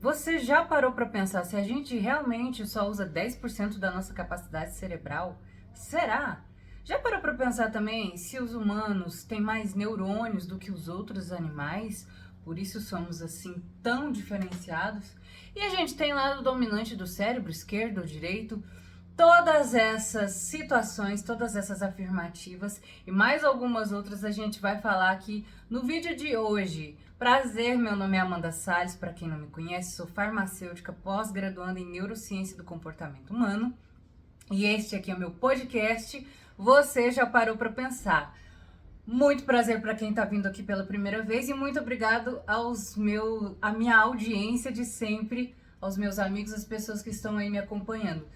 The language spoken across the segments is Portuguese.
Você já parou para pensar se a gente realmente só usa 10% da nossa capacidade cerebral? Será? Já parou para pensar também se os humanos têm mais neurônios do que os outros animais? Por isso somos assim tão diferenciados? E a gente tem lado dominante do cérebro, esquerdo ou direito? Todas essas situações, todas essas afirmativas e mais algumas outras a gente vai falar aqui no vídeo de hoje. Prazer, meu nome é Amanda Salles, para quem não me conhece, sou farmacêutica pós-graduanda em Neurociência do Comportamento Humano e este aqui é o meu podcast. Você já parou para pensar? Muito prazer para quem está vindo aqui pela primeira vez e muito obrigado à minha audiência de sempre, aos meus amigos, as pessoas que estão aí me acompanhando.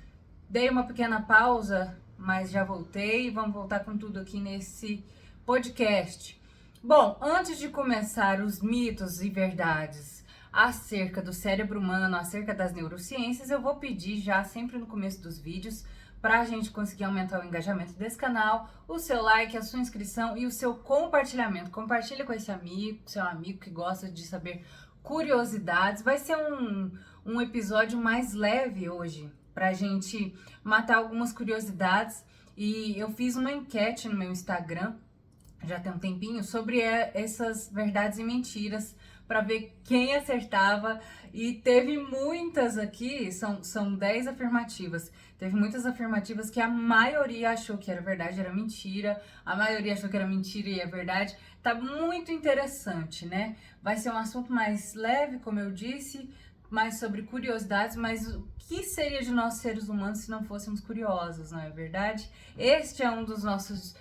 Dei uma pequena pausa, mas já voltei e vamos voltar com tudo aqui nesse podcast. Bom, antes de começar os mitos e verdades acerca do cérebro humano, acerca das neurociências, eu vou pedir já sempre no começo dos vídeos para a gente conseguir aumentar o engajamento desse canal, o seu like, a sua inscrição e o seu compartilhamento. Compartilha com esse amigo, seu amigo que gosta de saber curiosidades. Vai ser um episódio mais leve hoje, pra gente matar algumas curiosidades. E eu fiz uma enquete no meu Instagram, já tem um tempinho, sobre essas verdades e mentiras, para ver quem acertava. E teve muitas aqui, são 10 afirmativas. Teve muitas afirmativas que a maioria achou que era verdade, era mentira. A maioria achou que era mentira e é verdade. Tá muito interessante, né? Vai ser um assunto mais leve, como eu disse, mais sobre curiosidades, mas o que seria de nós seres humanos se não fôssemos curiosos, não é verdade? Este é um dos nossos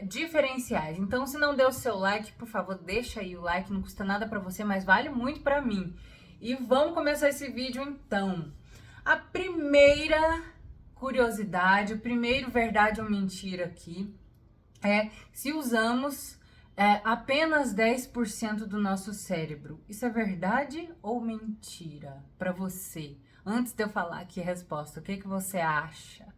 diferenciais. Então, se não deu o seu like, por favor, deixa aí o like, não custa nada pra você, mas vale muito pra mim. E vamos começar esse vídeo então. A primeira curiosidade, o primeiro verdade ou mentira aqui é se usamos apenas 10% do nosso cérebro. Isso é verdade ou mentira para você? Antes de eu falar aqui a resposta, o que você acha?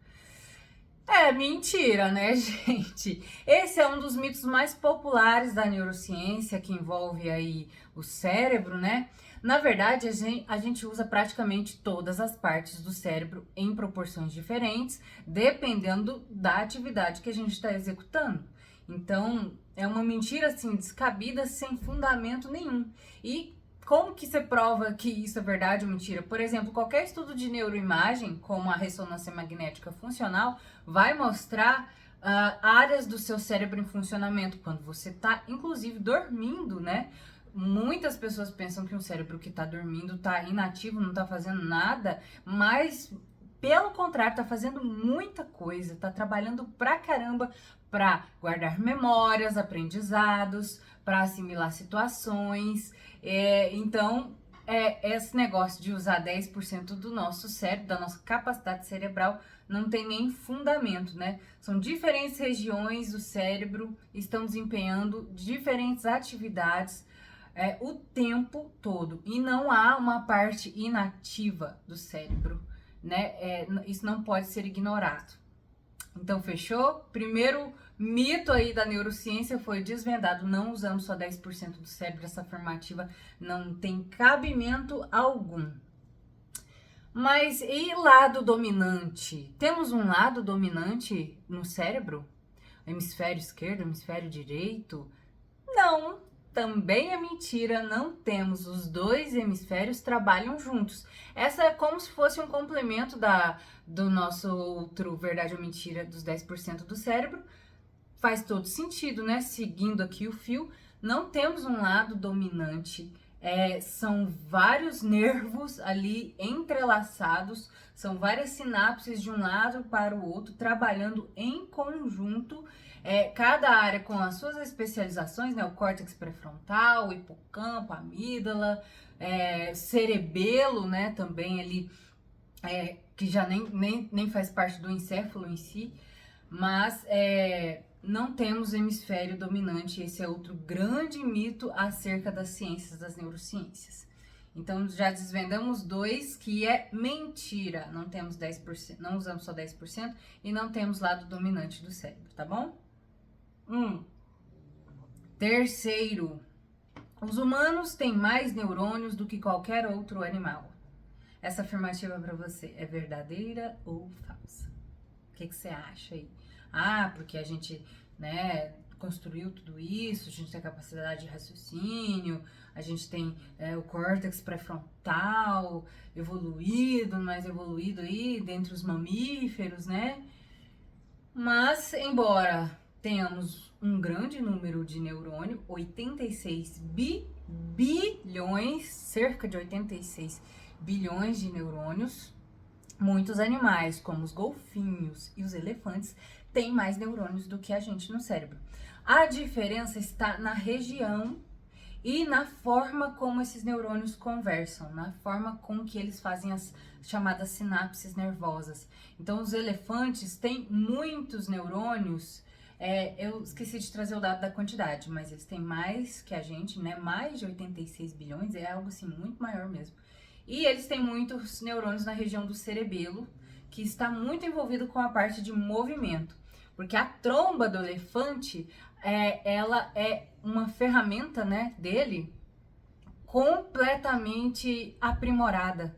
É mentira, né, gente? Esse é um dos mitos mais populares da neurociência, que envolve aí o cérebro, né? Na verdade, a gente usa praticamente todas as partes do cérebro em proporções diferentes, dependendo da atividade que a gente está executando. Então, é uma mentira, assim, descabida, sem fundamento nenhum. E como que você prova que isso é verdade ou mentira? Por exemplo, qualquer estudo de neuroimagem, como a ressonância magnética funcional, vai mostrar áreas do seu cérebro em funcionamento quando você está, inclusive, dormindo, né? Muitas pessoas pensam que um cérebro que está dormindo está inativo, não está fazendo nada, mas pelo contrário, está fazendo muita coisa, está trabalhando pra caramba para guardar memórias, aprendizados, para assimilar situações. Então, esse negócio de usar 10% do nosso cérebro, da nossa capacidade cerebral, não tem nem fundamento, né? São diferentes regiões do cérebro, estão desempenhando diferentes atividades o tempo todo. E não há uma parte inativa do cérebro, né? Isso não pode ser ignorado. Então, fechou? Primeiro mito aí da neurociência foi desvendado. Não usamos só 10% do cérebro. Essa afirmativa não tem cabimento algum. Mas e lado dominante? Temos um lado dominante no cérebro? Hemisfério esquerdo, hemisfério direito? Não, também é mentira, não temos. Os dois hemisférios trabalham juntos. Essa é como se fosse um complemento do nosso outro verdade ou mentira dos 10% do cérebro. Faz todo sentido, né? Seguindo aqui o fio, não temos um lado dominante. São vários nervos ali entrelaçados, são várias sinapses de um lado para o outro, trabalhando em conjunto. Cada área com as suas especializações, né? O córtex pré-frontal, o hipocampo, a amígdala, cerebelo, né? Também ali, que já nem faz parte do encéfalo em si, mas não temos hemisfério dominante. Esse é outro grande mito acerca das ciências, das neurociências. Então, já desvendamos dois, que é mentira. Não temos 10%, não usamos só 10% e não temos lado dominante do cérebro, tá bom? Terceiro, Os humanos têm mais neurônios do que qualquer outro animal. Essa afirmativa para você é verdadeira ou falsa? O que você acha aí? Ah, porque a gente, né, construiu tudo isso, a gente tem a capacidade de raciocínio, a gente tem o córtex pré-frontal evoluído, mais evoluído aí, dentre os mamíferos, né? Mas, embora tenhamos um grande número de neurônio, 86 bilhões, cerca de 86 bilhões de neurônios, muitos animais, como os golfinhos e os elefantes, têm mais neurônios do que a gente no cérebro. A diferença está na região e na forma como esses neurônios conversam, na forma com que eles fazem as chamadas sinapses nervosas. Então, os elefantes têm muitos neurônios, eu esqueci de trazer o dado da quantidade, mas eles têm mais que a gente, né? Mais de 86 bilhões, é algo assim muito maior mesmo. E eles têm muitos neurônios na região do cerebelo, que está muito envolvido com a parte de movimento. Porque a tromba do elefante, ela é uma ferramenta, né, dele completamente aprimorada.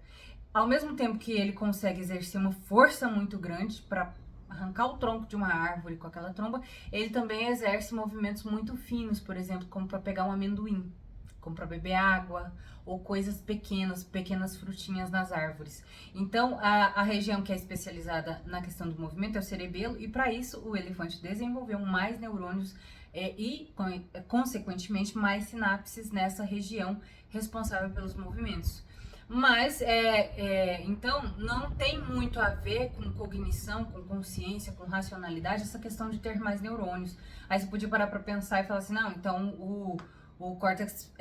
Ao mesmo tempo que ele consegue exercer uma força muito grande para arrancar o tronco de uma árvore com aquela tromba, ele também exerce movimentos muito finos, por exemplo, como para pegar um amendoim, como para beber água, ou coisas pequenas frutinhas nas árvores. Então, a região que é especializada na questão do movimento é o cerebelo, e para isso o elefante desenvolveu mais neurônios e, consequentemente, mais sinapses nessa região responsável pelos movimentos. Mas, então, não tem muito a ver com cognição, com consciência, com racionalidade, essa questão de ter mais neurônios. Aí você podia parar para pensar e falar assim, não, então o córtex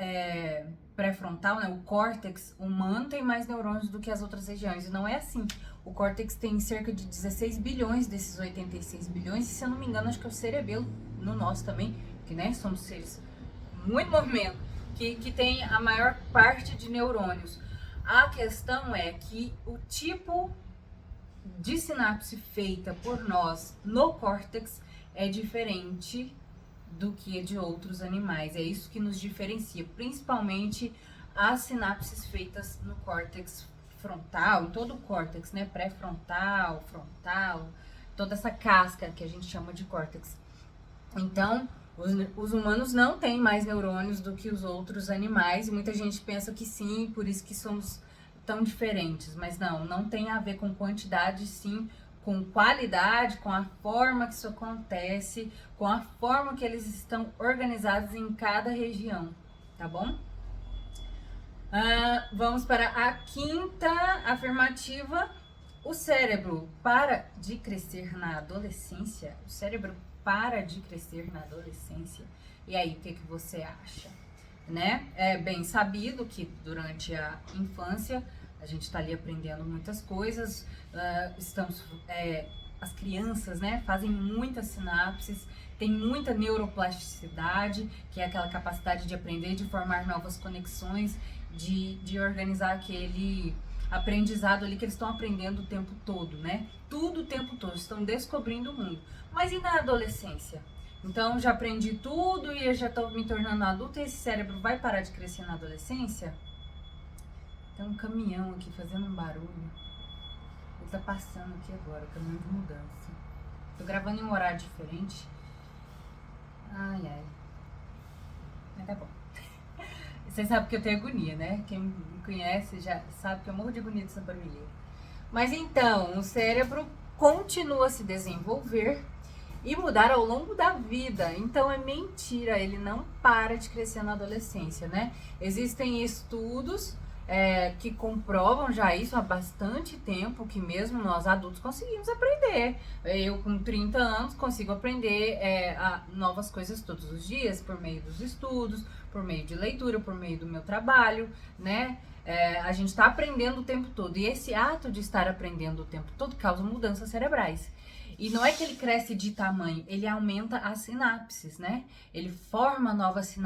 pré-frontal, né, o córtex humano tem mais neurônios do que as outras regiões, e não é assim. O córtex tem cerca de 16 bilhões desses 86 bilhões, e se eu não me engano, acho que é o cerebelo, no nosso também, que, né, somos seres com muito movimento, que tem a maior parte de neurônios. A questão é que o tipo de sinapse feita por nós no córtex é diferente do que de outros animais. É isso que nos diferencia, principalmente as sinapses feitas no córtex frontal, em todo o córtex, né? Pré-frontal, frontal, toda essa casca que a gente chama de córtex. Então, os humanos não têm mais neurônios do que os outros animais, e muita gente pensa que sim, por isso que somos tão diferentes, mas não tem a ver com quantidade, sim, com qualidade, com a forma que isso acontece, com a forma que eles estão organizados em cada região, tá bom? Vamos para a quinta afirmativa. O cérebro para de crescer na adolescência. O cérebro para de crescer na adolescência. E aí, o que você acha? Né? É bem sabido que durante a infância a gente está ali aprendendo muitas coisas, as crianças, né, fazem muitas sinapses, tem muita neuroplasticidade, que é aquela capacidade de aprender, de formar novas conexões, de organizar aquele aprendizado ali que eles estão aprendendo o tempo todo, né? Tudo o tempo todo, estão descobrindo o mundo. Mas e na adolescência? Então, já aprendi tudo e eu já estou me tornando adulta, e esse cérebro vai parar de crescer na adolescência? Tem um caminhão aqui fazendo um barulho. Ele tá passando aqui agora, caminhão de mudança. Tô gravando em um horário diferente. Ai. Mas tá bom. Vocês sabem que eu tenho agonia, né? Quem me conhece já sabe que eu morro de agonia dessa barulheira. Mas então, o cérebro continua a se desenvolver e mudar ao longo da vida. Então é mentira, ele não para de crescer na adolescência, né? Existem estudos que comprovam já isso há bastante tempo, que mesmo nós adultos conseguimos aprender. Eu com 30 anos consigo aprender novas coisas todos os dias, por meio dos estudos, por meio de leitura, por meio do meu trabalho, né? A gente está aprendendo o tempo todo, e esse ato de estar aprendendo o tempo todo causa mudanças cerebrais. E não é que ele cresce de tamanho, ele aumenta as sinapses, né? Ele forma novas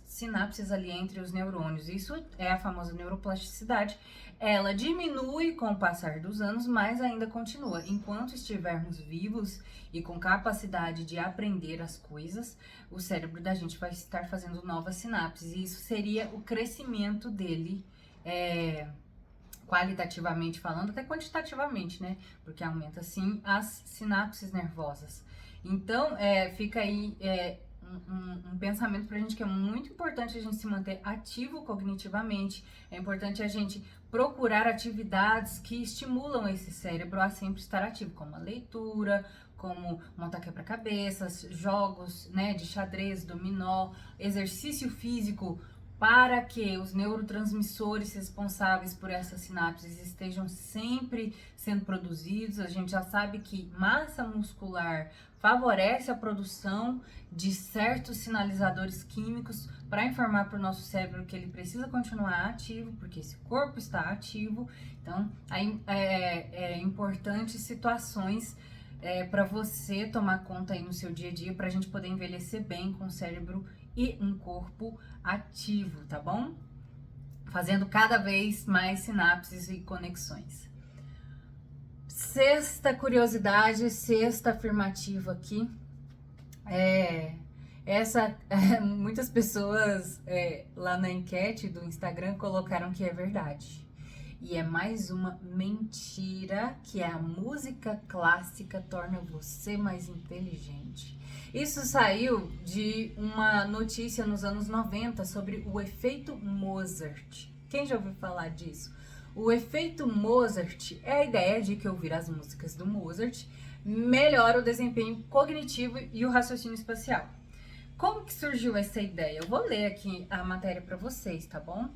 sinapses ali entre os neurônios. Isso é a famosa neuroplasticidade. Ela diminui com o passar dos anos, mas ainda continua. Enquanto estivermos vivos e com capacidade de aprender as coisas, o cérebro da gente vai estar fazendo novas sinapses. E isso seria o crescimento dele, qualitativamente falando, até quantitativamente, né? Porque aumenta, sim, as sinapses nervosas. Então, fica aí um pensamento pra gente que é muito importante a gente se manter ativo cognitivamente. É importante a gente procurar atividades que estimulam esse cérebro a sempre estar ativo, como a leitura, como montar quebra-cabeças, jogos, né, de xadrez, dominó, exercício físico, para que os neurotransmissores responsáveis por essas sinapses estejam sempre sendo produzidos. A gente já sabe que massa muscular favorece a produção de certos sinalizadores químicos para informar para o nosso cérebro que ele precisa continuar ativo, porque esse corpo está ativo. Então, aí é importante situações para você tomar conta aí no seu dia a dia, para a gente poder envelhecer bem com o cérebro e um corpo ativo, tá bom? Fazendo cada vez mais sinapses e conexões. Sexta curiosidade, sexta afirmativa aqui. Muitas pessoas lá na enquete do Instagram colocaram que é verdade. E é mais uma mentira, que a música clássica torna você mais inteligente. Isso saiu de uma notícia nos anos 90 sobre o efeito Mozart. Quem já ouviu falar disso? O efeito Mozart é a ideia de que ouvir as músicas do Mozart melhora o desempenho cognitivo e o raciocínio espacial. Como que surgiu essa ideia? Eu vou ler aqui a matéria para vocês, tá bom?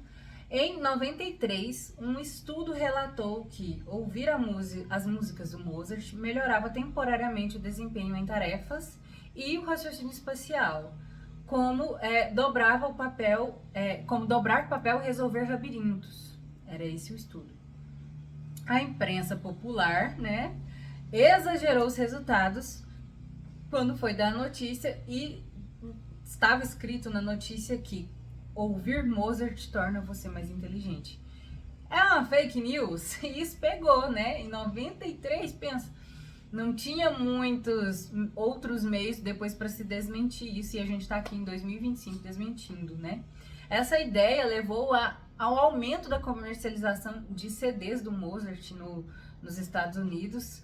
Em 93, um estudo relatou que ouvir as músicas do Mozart melhorava temporariamente o desempenho em tarefas e o raciocínio espacial, como dobrar papel e resolver labirintos. Era esse o estudo. A imprensa popular, né, exagerou os resultados quando foi dar a notícia e estava escrito na notícia que ouvir Mozart torna você mais inteligente. É uma fake news e isso pegou, né? Em 93, pensa, não tinha muitos outros meios depois para se desmentir isso e a gente tá aqui em 2025 desmentindo, né? Essa ideia levou ao aumento da comercialização de CDs do Mozart nos Estados Unidos.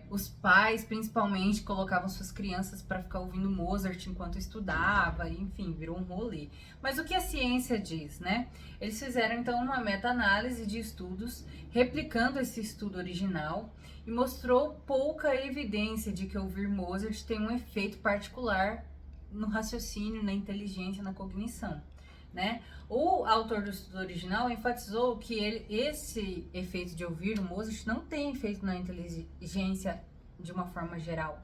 Os pais, principalmente, colocavam suas crianças para ficar ouvindo Mozart enquanto estudava, enfim, virou um rolê. Mas o que a ciência diz, né? Eles fizeram, então, uma meta-análise de estudos, replicando esse estudo original, e mostrou pouca evidência de que ouvir Mozart tem um efeito particular no raciocínio, na inteligência, na cognição, né? O autor do estudo original enfatizou que esse efeito de ouvir o Mozart não tem efeito na inteligência de uma forma geral.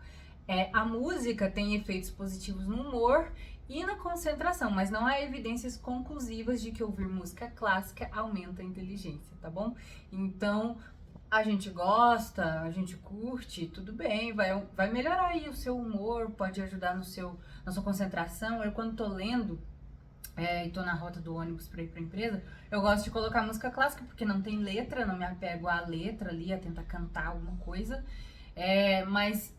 A música tem efeitos positivos no humor e na concentração, mas não há evidências conclusivas de que ouvir música clássica aumenta a inteligência, tá bom? Então, a gente gosta, a gente curte, tudo bem, vai melhorar aí o seu humor, pode ajudar na sua concentração. Eu, quando tô lendo e tô na rota do ônibus para ir pra empresa, eu gosto de colocar música clássica, porque não tem letra, não me apego à letra ali, a tentar cantar alguma coisa, mas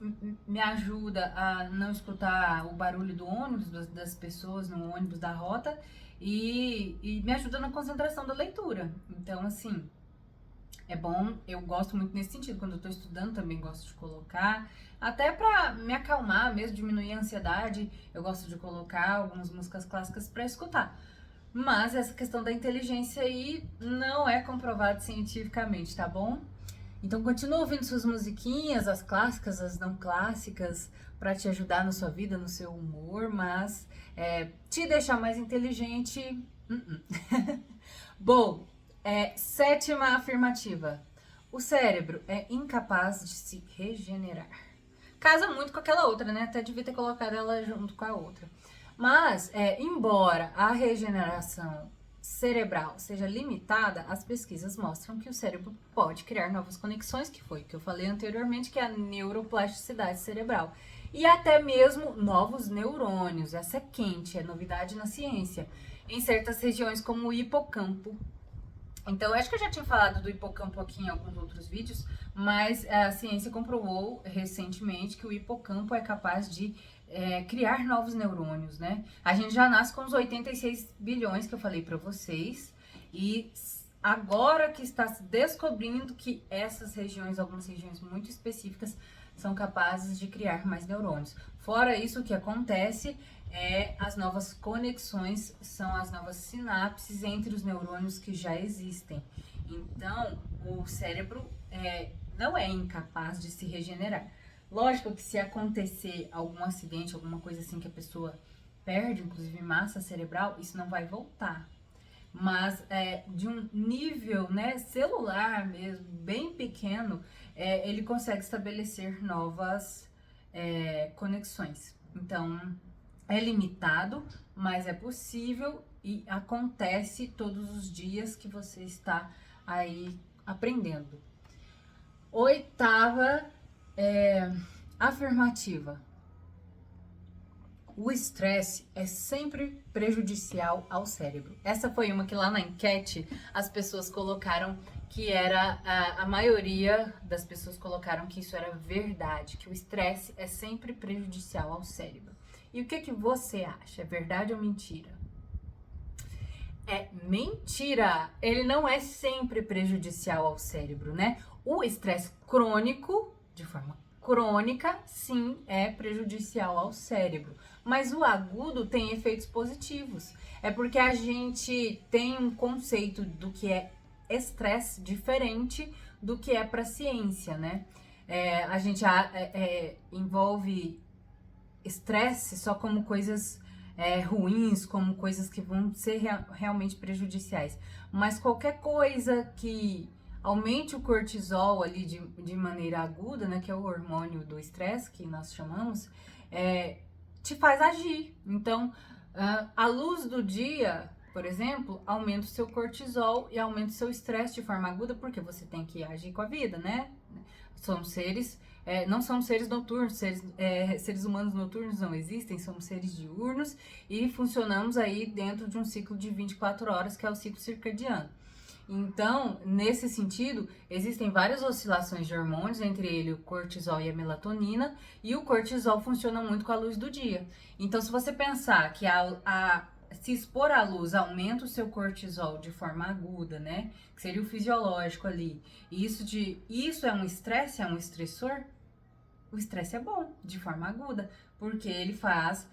me ajuda a não escutar o barulho do ônibus, das pessoas no ônibus da rota, e me ajuda na concentração da leitura. Então, assim, é bom, eu gosto muito nesse sentido. Quando eu tô estudando também gosto de colocar, até pra me acalmar mesmo, diminuir a ansiedade, eu gosto de colocar algumas músicas clássicas pra escutar. Mas essa questão da inteligência aí não é comprovado cientificamente, tá bom? Então continua ouvindo suas musiquinhas, as clássicas, as não clássicas, pra te ajudar na sua vida, no seu humor, mas te deixar mais inteligente. Bom, sétima afirmativa. O cérebro é incapaz de se regenerar. Casa muito com aquela outra, né? Até devia ter colocado ela junto com a outra. Mas, embora a regeneração cerebral seja limitada, as pesquisas mostram que o cérebro pode criar novas conexões, que foi o que eu falei anteriormente, que é a neuroplasticidade cerebral. E até mesmo novos neurônios. Essa é quente, é novidade na ciência. Em certas regiões como o hipocampo. Então, eu acho que eu já tinha falado do hipocampo aqui em alguns outros vídeos, mas a ciência comprovou recentemente que o hipocampo é capaz de criar novos neurônios, né? A gente já nasce com os 86 bilhões que eu falei para vocês, e agora que está se descobrindo que essas regiões, algumas regiões muito específicas, são capazes de criar mais neurônios. Fora isso, o que acontece as novas conexões, são as novas sinapses entre os neurônios que já existem. Então, o cérebro não é incapaz de se regenerar. Lógico que se acontecer algum acidente, alguma coisa assim que a pessoa perde, inclusive massa cerebral, isso não vai voltar. Mas de um nível, né, celular mesmo, bem pequeno, ele consegue estabelecer novas conexões. Então, é limitado, mas é possível e acontece todos os dias que você está aí aprendendo. Oitava afirmativa. O estresse é sempre prejudicial ao cérebro. Essa foi uma que lá na enquete as pessoas colocaram que era, a maioria das pessoas colocaram que isso era verdade, que o estresse é sempre prejudicial ao cérebro. E o que você acha? É verdade ou mentira? É mentira! Ele não é sempre prejudicial ao cérebro, né? O estresse crônico, de forma crônica, sim, é prejudicial ao cérebro. Mas o agudo tem efeitos positivos. É porque a gente tem um conceito do que é estresse diferente do que é para ciência, né? A gente envolve estresse só como coisas ruins, como coisas que vão ser realmente prejudiciais. Mas qualquer coisa que aumente o cortisol ali de maneira aguda, né, que é o hormônio do estresse, que nós chamamos, te faz agir. Então, a luz do dia, por exemplo, aumenta o seu cortisol e aumenta o seu estresse de forma aguda, porque você tem que agir com a vida, né? Somos seres, não somos seres noturnos, seres humanos noturnos não existem, somos seres diurnos e funcionamos aí dentro de um ciclo de 24 horas, que é o ciclo circadiano. Então, nesse sentido, existem várias oscilações de hormônios, entre ele o cortisol e a melatonina, e o cortisol funciona muito com a luz do dia. Então, se você pensar que se expor à luz aumenta o seu cortisol de forma aguda, né? Que seria o fisiológico ali. E isso é um estresse, é um estressor? O estresse é bom, de forma aguda, porque ele faz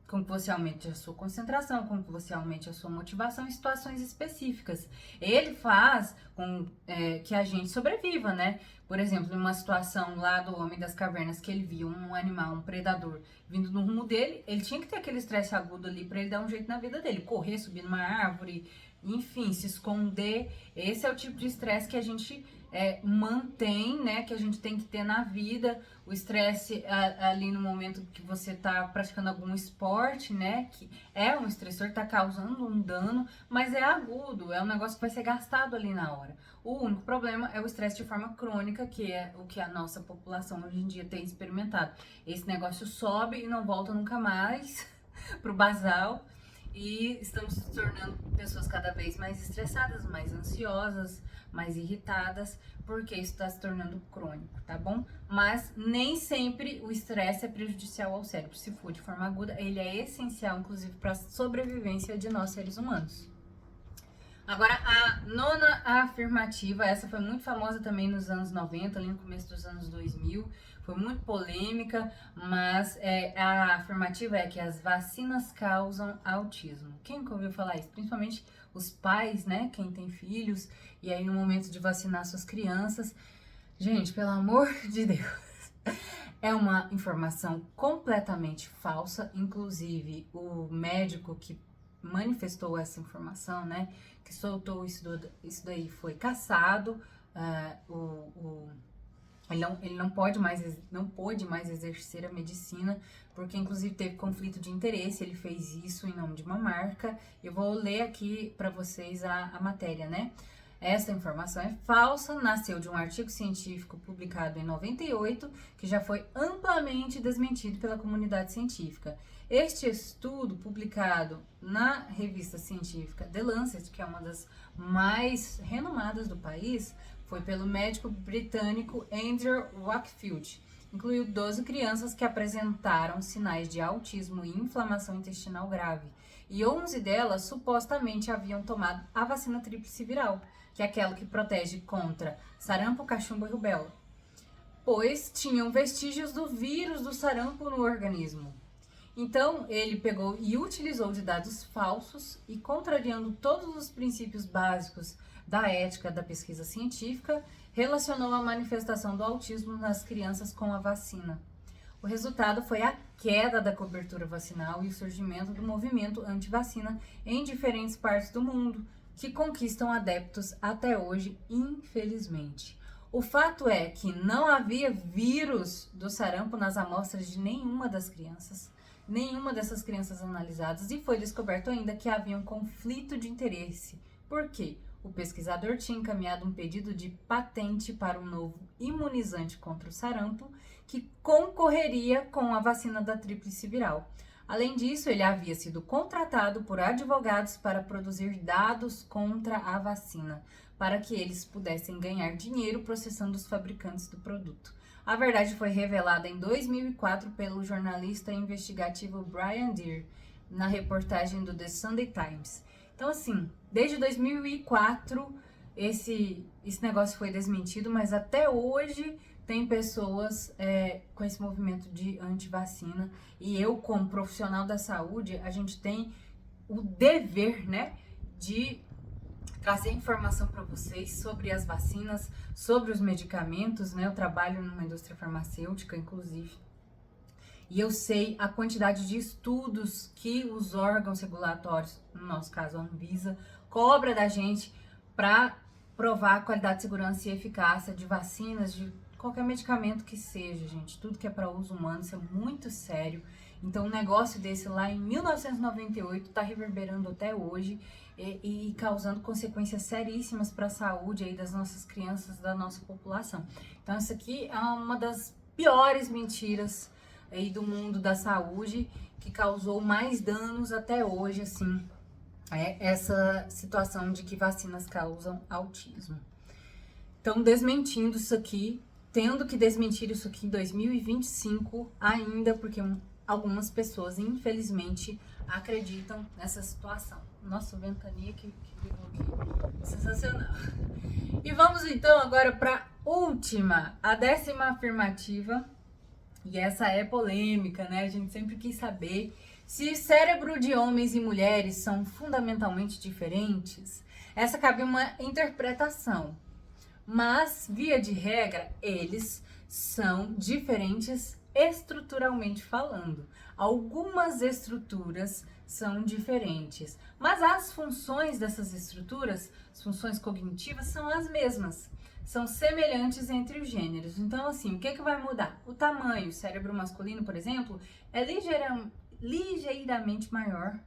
com que você aumente a sua concentração, com que você aumente a sua motivação em situações específicas. Ele faz com que a gente sobreviva, né? Por exemplo, em uma situação lá do Homem das Cavernas, que ele viu um animal, um predador, vindo no rumo dele, ele tinha que ter aquele estresse agudo ali para ele dar um jeito na vida dele. Correr, subir numa árvore, enfim, se esconder. Esse é o tipo de estresse que a gente mantém, né, que a gente tem que ter na vida. O estresse ali no momento que você tá praticando algum esporte, né, que é um estressor, tá causando um dano, mas é agudo, é um negócio que vai ser gastado ali na hora. O único problema é o estresse de forma crônica, que é o que a nossa população hoje em dia tem experimentado. Esse negócio sobe e não volta nunca mais pro basal. E estamos se tornando pessoas cada vez mais estressadas, mais ansiosas, mais irritadas, porque isso está se tornando crônico, tá bom? Mas nem sempre o estresse é prejudicial ao cérebro. Se for de forma aguda, ele é essencial, inclusive, para a sobrevivência de nós seres humanos. Agora, a nona afirmativa, essa foi muito famosa também nos anos 90, ali no começo dos anos 2000, foi muito polêmica, mas a afirmativa é que as vacinas causam autismo. Quem nunca ouviu falar isso? Principalmente os pais, né, quem tem filhos, e aí no momento de vacinar suas crianças. Gente, pelo amor de Deus, é uma informação completamente falsa, inclusive o médico que manifestou essa informação, né, que soltou isso daí foi cassado, Ele não pôde mais exercer a medicina, porque inclusive teve conflito de interesse. Ele fez isso em nome de uma marca. Eu vou ler aqui para vocês a matéria, né? Essa informação é falsa, nasceu de um artigo científico publicado em 98, que já foi amplamente desmentido pela comunidade científica. Este estudo, publicado na revista científica The Lancet, que é uma das mais renomadas do país, foi pelo médico britânico Andrew Wakefield. Incluiu 12 crianças que apresentaram sinais de autismo e inflamação intestinal grave, e 11 delas supostamente haviam tomado a vacina tríplice viral, que é aquela que protege contra sarampo, cachumba e rubéola, pois tinham vestígios do vírus do sarampo no organismo. Então, ele pegou e utilizou de dados falsos e, contrariando todos os princípios básicos da ética da pesquisa científica, relacionou a manifestação do autismo nas crianças com a vacina. O resultado foi a queda da cobertura vacinal e o surgimento do movimento anti-vacina em diferentes partes do mundo, que conquistam adeptos até hoje, infelizmente. O fato é que não havia vírus do sarampo nas amostras de nenhuma dessas crianças analisadas, e foi descoberto ainda que havia um conflito de interesse. Por quê? O pesquisador tinha encaminhado um pedido de patente para um novo imunizante contra o sarampo que concorreria com a vacina da tríplice viral. Além disso, ele havia sido contratado por advogados para produzir dados contra a vacina, para que eles pudessem ganhar dinheiro processando os fabricantes do produto. A verdade foi revelada em 2004 pelo jornalista investigativo Brian Deer, na reportagem do The Sunday Times. Então, assim, desde 2004 esse negócio foi desmentido, mas até hoje tem pessoas com esse movimento de antivacina, e eu, como profissional da saúde, a gente tem o dever, né, de trazer informação para vocês sobre as vacinas, sobre os medicamentos, né? Eu trabalho numa indústria farmacêutica, inclusive, e eu sei a quantidade de estudos que os órgãos regulatórios, no nosso caso a Anvisa, cobra da gente para provar a qualidade, segurança e eficácia de vacinas, de qualquer medicamento que seja, gente. Tudo que é para uso humano, isso é muito sério. Então, um negócio desse lá em 1998 está reverberando até hoje e causando consequências seríssimas para a saúde aí das nossas crianças, da nossa população. Então, isso aqui é uma das piores mentiras aí do mundo da saúde, que causou mais danos até hoje, assim, essa situação de que vacinas causam autismo. Então, desmentindo isso aqui, tendo que desmentir isso aqui em 2025 ainda, porque algumas pessoas, infelizmente, acreditam nessa situação. Nossa, ventania que ligou aqui. Sensacional. E vamos então agora para a 10ª afirmativa. E essa é polêmica, né? A gente sempre quis saber se cérebro de homens e mulheres são fundamentalmente diferentes. Essa cabe uma interpretação, mas, via de regra, eles são diferentes estruturalmente falando. Algumas estruturas são diferentes, mas as funções dessas estruturas, as funções cognitivas, são as mesmas. São semelhantes entre os gêneros. Então, assim, o que vai mudar? O tamanho. O cérebro masculino, por exemplo, é ligeiramente maior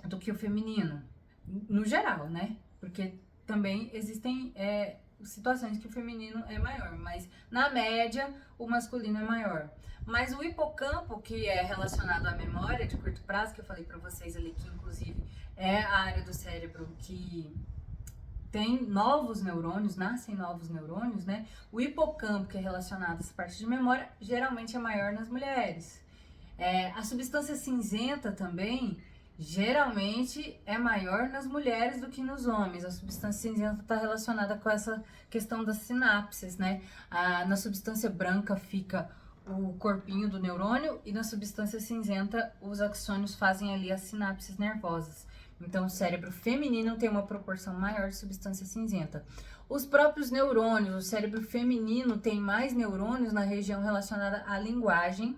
do que o feminino, no geral, né? Porque também existem situações que o feminino é maior, mas na média o masculino é maior. Mas o hipocampo, que é relacionado à memória de curto prazo, que eu falei para vocês ali, que inclusive é a área do cérebro que tem novos neurônios, nascem novos neurônios, né? O hipocampo, que é relacionado a essa parte de memória, geralmente é maior nas mulheres. A substância cinzenta também, geralmente é maior nas mulheres do que nos homens. A substância cinzenta está relacionada com essa questão das sinapses, né? Na substância branca fica o corpinho do neurônio, e na substância cinzenta os axônios fazem ali as sinapses nervosas. Então, o cérebro feminino tem uma proporção maior de substância cinzenta. Os próprios neurônios, o cérebro feminino tem mais neurônios na região relacionada à linguagem,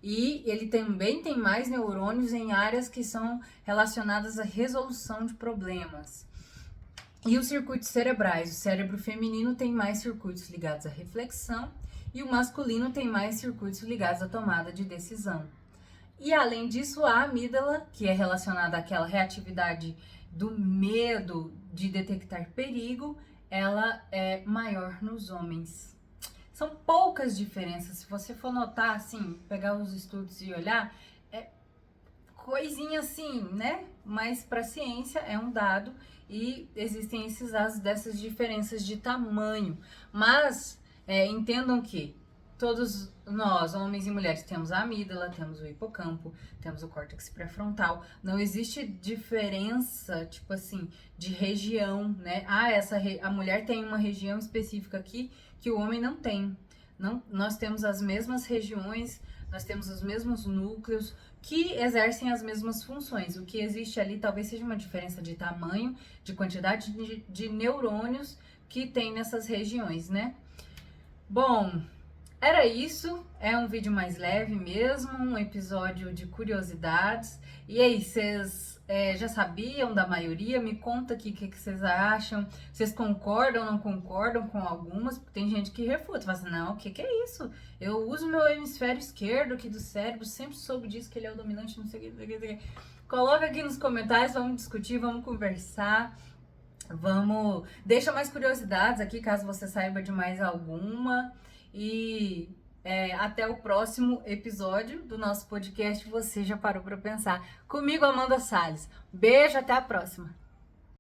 e ele também tem mais neurônios em áreas que são relacionadas à resolução de problemas. E os circuitos cerebrais, o cérebro feminino tem mais circuitos ligados à reflexão e o masculino tem mais circuitos ligados à tomada de decisão. E além disso, a amígdala, que é relacionada àquela reatividade do medo de detectar perigo, ela é maior nos homens. São poucas diferenças. Se você for notar, assim, pegar os estudos e olhar, é coisinha assim, né? Mas para a ciência é um dado e existem esses dessas diferenças de tamanho. Mas entendam que todos nós, homens e mulheres, temos a amígdala, temos o hipocampo, temos o córtex pré-frontal. Não existe diferença, tipo assim, de região, né? A mulher tem uma região específica aqui que o homem não tem. Não, nós temos as mesmas regiões, nós temos os mesmos núcleos que exercem as mesmas funções. O que existe ali talvez seja uma diferença de tamanho, de quantidade de neurônios que tem nessas regiões, né? Bom, era isso, é um vídeo mais leve mesmo, um episódio de curiosidades. E aí, vocês já sabiam da maioria? Me conta aqui o que vocês acham. Vocês concordam ou não concordam com algumas? Porque tem gente que refuta, fala assim, não, o que é isso? Eu uso meu hemisfério esquerdo aqui do cérebro, sempre soube disso, que ele é o dominante, não sei o que, não sei o que, não sei o que. Coloca aqui nos comentários, vamos discutir, vamos conversar. Deixa mais curiosidades aqui, caso você saiba de mais alguma. E até o próximo episódio do nosso podcast Você Já Parou Pra Pensar? Comigo, Amanda Salles. Beijo, até a próxima!